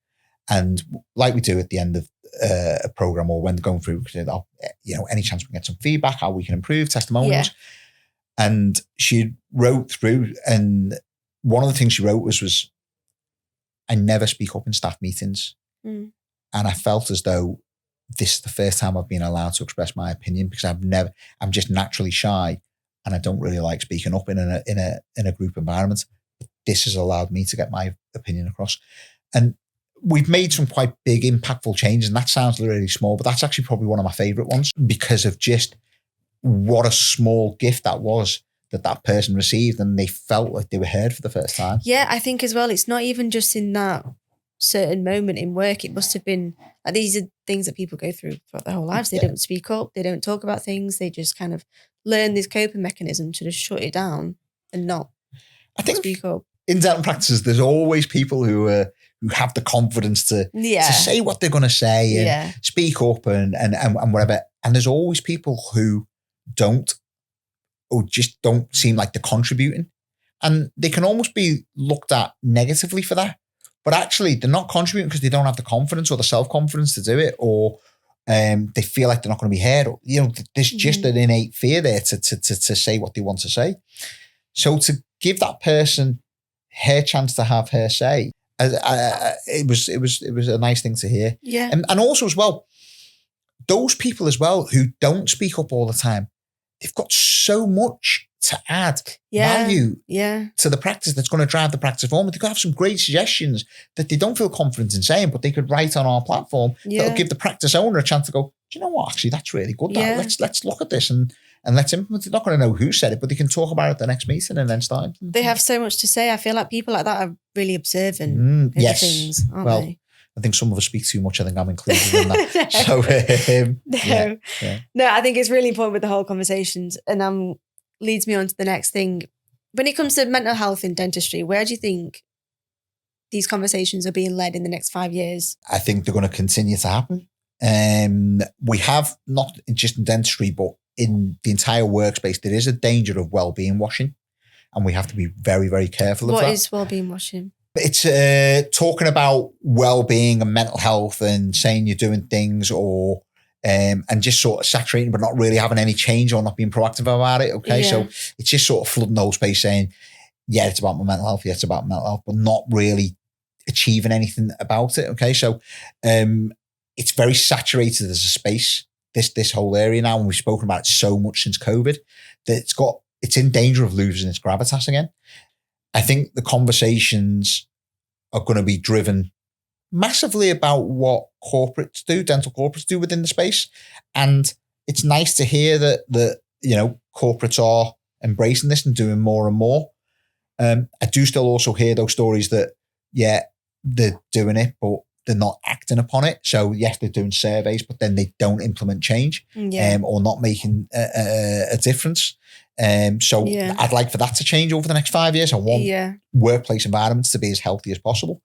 And like we do at the end of a program or when going through, any chance we can get some feedback, how we can improve, testimonials. Yeah. And she wrote through, and one of the things she wrote was I never speak up in staff meetings. Mm. And I felt as though this is the first time I've been allowed to express my opinion because I'm just naturally shy and I don't really like speaking up in a group environment. This has allowed me to get my opinion across. And we've made some quite big, impactful changes, and that sounds really small, but that's actually probably one of my favorite ones because of just what a small gift that was that person received, and they felt like they were heard for the first time. Yeah, I think as well, it's not even just in that certain moment in work. It must have been, like, these are things that people go through throughout their whole lives. They don't speak up. They don't talk about things. They just kind of learn this coping mechanism to just shut it down and not speak up. In dental practices, there's always people who have the confidence to say what they're going to say and speak up and whatever. And there's always people who don't, or just don't seem like they're contributing. And they can almost be looked at negatively for that. But actually, they're not contributing because they don't have the confidence or the self-confidence to do it, or they feel like they're not going to be heard. Or, there's just an innate fear there to say what they want to say. So to give that person her chance to have her say, it was a nice thing to hear. Yeah. And also as well, those people as well who don't speak up all the time, they've got so much to add value to the practice that's going to drive the practice forward. They could have some great suggestions that they don't feel confident in saying, but they could write on our platform that'll give the practice owner a chance to go, do you know what? Actually, that's really good. Let's look at this and let's implement it. They're not going to know who said it, but they can talk about it at the next meeting and then start. They have so much to say. I feel like people like that are really observant things, aren't they? I think some of us speak too much. I think I'm included in that. No, I think it's really important with the whole conversations, and leads me on to the next thing. When it comes to mental health in dentistry, where do you think these conversations are being led in the next 5 years? I think they're going to continue to happen. We have, not just in dentistry, but in the entire workspace, there is a danger of wellbeing washing, and we have to be very, very careful of that. What is wellbeing washing? It's talking about well-being and mental health and saying you're doing things or and just sort of saturating but not really having any change or not being proactive about it. Okay. So it's just sort of flooding the whole space saying, yeah, it's about my mental health. Yeah, it's about mental health, but not really achieving anything about it. Okay. So it's very saturated as a space, this whole area now, and we've spoken about it so much since COVID that it's in danger of losing its gravitas again. I think the conversations are going to be driven massively about what dental corporates do within the space. And it's nice to hear that corporates are embracing this and doing more and more. I do still also hear those stories that, they're doing it, but they're not acting upon it. So yes, they're doing surveys, but then they don't implement change or not making a difference. I'd like for that to change over the next 5 years. I want workplace environments to be as healthy as possible.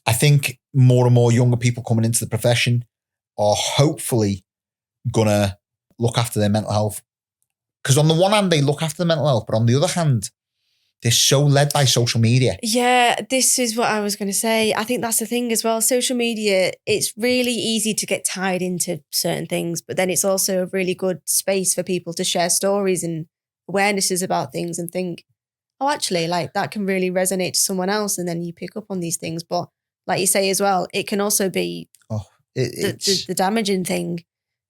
I think more and more younger people coming into the profession are hopefully going to look after their mental health Because on the one hand, they look after the mental health, but on the other hand, they're so led by social media. Yeah, this is what I was going to say. I think that's the thing as well. Social media, it's really easy to get tied into certain things, but then it's also a really good space for people to share stories and awarenesses about things and think, oh, actually, like that can really resonate to someone else. And then you pick up on these things. But like you say as well, it can also be the damaging thing.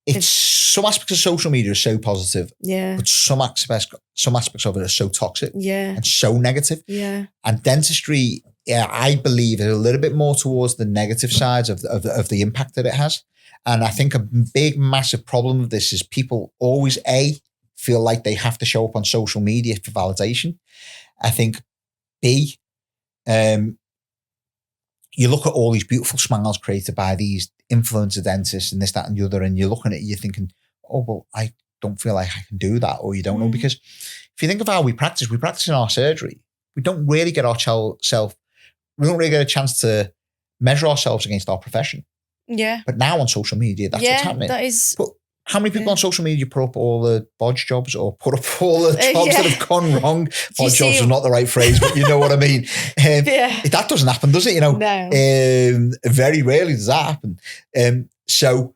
It's some aspects of social media are so positive, but some aspects of it are so toxic and so negative. And dentistry, I believe, is a little bit more towards the negative sides of the impact that it has. And I think a big, massive problem of this is people always, feel like they have to show up on social media for validation. I think, B, you look at all these beautiful smiles created by these influencer dentists and this, that, and the other, and you're looking at it, you're thinking, oh, well, I don't feel like I can do that, or you don't know. Because if you think of how we practice in our surgery. We don't really get we don't really get a chance to measure ourselves against our profession. Yeah. But now on social media, that's what's happening. That is. But how many people on social media put up all the bodge jobs or put up all the jobs that have gone wrong? Bodge jobs is not the right phrase, but you know what I mean. That doesn't happen, does it? No. Very rarely does that happen. So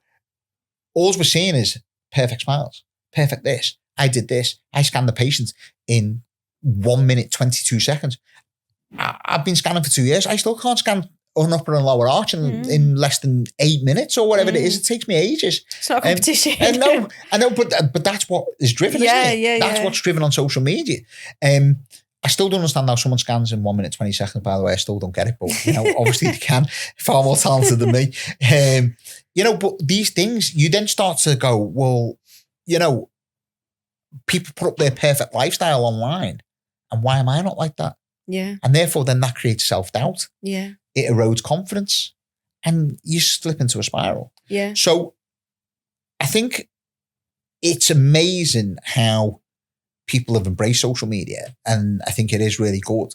all we're seeing is perfect smiles, perfect this. I did this. I scanned the patient in 1 minute, 22 seconds. I've been scanning for 2 years. I still can't scan an upper and lower arch in less than 8 minutes or whatever it is. It takes me ages. It's not a competition. I know, but that's what is driven, isn't it? That's what's driven on social media. I still don't understand how someone scans in 1 minute, 20 seconds, by the way. I still don't get it, but obviously they can, far more talented than me. But these things, you then start to go, well, people put up their perfect lifestyle online, and why am I not like that? Yeah. And therefore then that creates self-doubt. Yeah. It erodes confidence and you slip into a spiral. Yeah. So I think it's amazing how people have embraced social media, and I think it is really good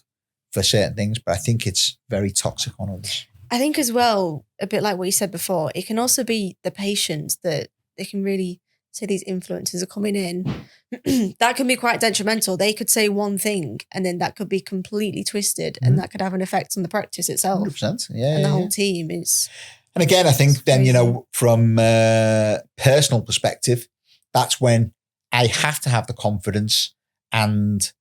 for certain things, but I think it's very toxic on others. I think as well, a bit like what you said before, it can also be the patients that they can really say these influencers are coming in. That can be quite detrimental. They could say one thing and then that could be completely twisted and that could have an effect on the practice itself. 100%. And the whole team is. And again, I think then, from a personal perspective, that's when I have to have the confidence and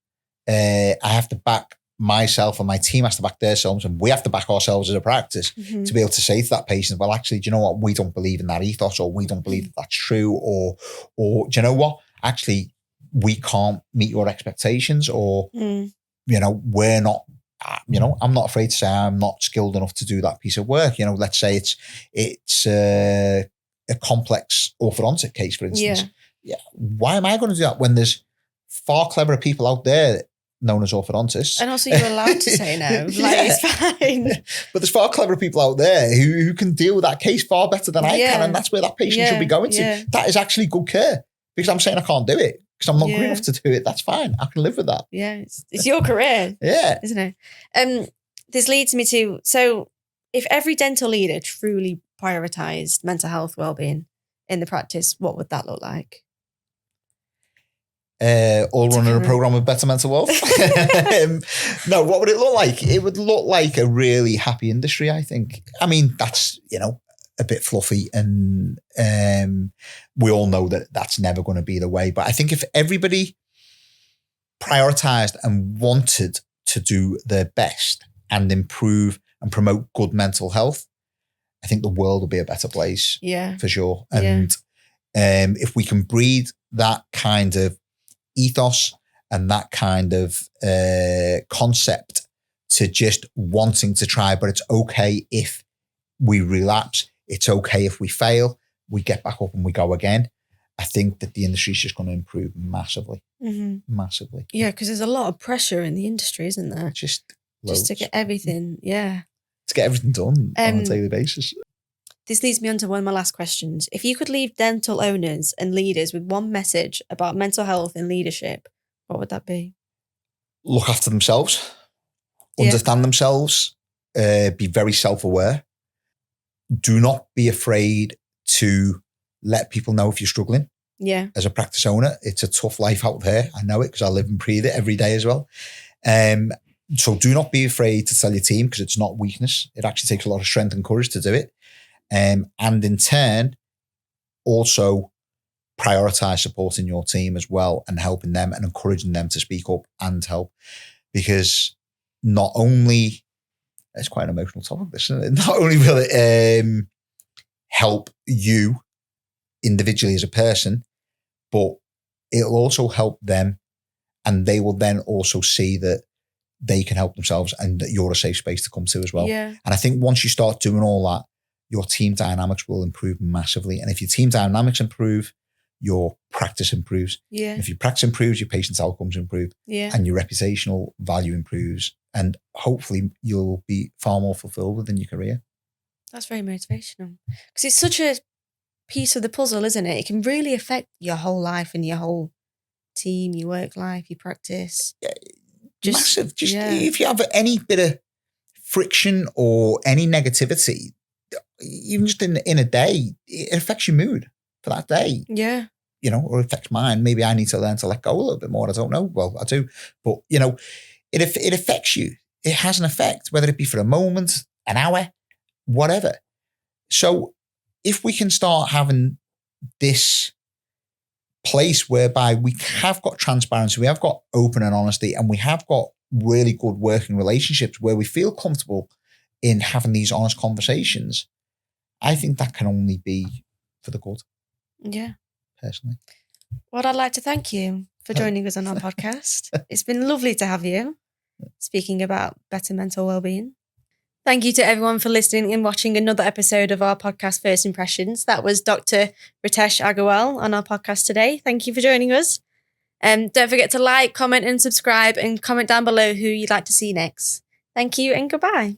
I have to back myself, and my team has to back themselves, and we have to back ourselves as a practice to be able to say to that patient, well, actually, do you know what? We don't believe in that ethos, or we don't believe that that's true, or do you know what? Actually, we can't meet your expectations, or, we're not, I'm not afraid to say I'm not skilled enough to do that piece of work. Let's say it's a complex orthodontic case, for instance. Yeah. Why am I going to do that when there's far cleverer people out there known as orthodontists? And also you're allowed to say no. It's fine. But there's far cleverer people out there who can deal with that case far better than I can. And that's where that patient should be going to. That is actually good care, because I'm saying I can't do it because I'm not good enough to do it. That's fine. I can live with that. Yeah. It's your career. Isn't it? This leads me to, so if every dental leader truly prioritized mental health wellbeing in the practice, what would that look like? All running a program of better mental wealth. No, what would it look like? It would look like a really happy industry, I think. I mean, that's, a bit fluffy, and we all know that that's never going to be the way. But I think if everybody prioritized and wanted to do their best and improve and promote good mental health, I think the world will be a better place. Yeah, for sure. And if we can breed that kind of ethos and that kind of concept to just wanting to try, but it's okay if we relapse, it's okay if we fail, we get back up and we go again. I think that the industry is just going to improve massively. Massively. Yeah, because there's a lot of pressure in the industry, isn't there? Just to get everything, to get everything done on a daily basis. This leads me on to one of my last questions. If you could leave dental owners and leaders with one message about mental health and leadership, what would that be? Look after themselves, understand themselves, be very self-aware. Do not be afraid to let people know if you're struggling. Yeah. As a practice owner, it's a tough life out there. I know it because I live and breathe it every day as well. So do not be afraid to tell your team, because it's not weakness. It actually takes a lot of strength and courage to do it. And in turn, also prioritize supporting your team as well, and helping them and encouraging them to speak up and help. Because not only, it's quite an emotional topic, this, isn't it? Not only will it help you individually as a person, but it'll also help them, and they will then also see that they can help themselves and that you're a safe space to come to as well. Yeah. And I think once you start doing all that, your team dynamics will improve massively. And if your team dynamics improve, your practice improves. Yeah. And if your practice improves, your patient's outcomes improve. Yeah. And your reputational value improves. And hopefully you'll be far more fulfilled within your career. That's very motivational. Because it's such a piece of the puzzle, isn't it? It can really affect your whole life and your whole team, your work life, your practice. Yeah, massive. If you have any bit of friction or any negativity, even just in a day, it affects your mood for that day. Yeah. Or affects mine. Maybe I need to learn to let go a little bit more. I don't know. Well, I do. But, it affects you. It has an effect, whether it be for a moment, an hour, whatever. So if we can start having this place whereby we have got transparency, we have got open and honesty, and we have got really good working relationships where we feel comfortable in having these honest conversations, I think that can only be for the good. Yeah. Personally. Well, I'd like to thank you for joining us on our podcast. It's been lovely to have you speaking about better mental well-being. Thank you to everyone for listening and watching another episode of our podcast, First Impressions. That was Dr. Ritesh Aggarwal on our podcast today. Thank you for joining us. Don't forget to like, comment and subscribe, and comment down below who you'd like to see next. Thank you and goodbye.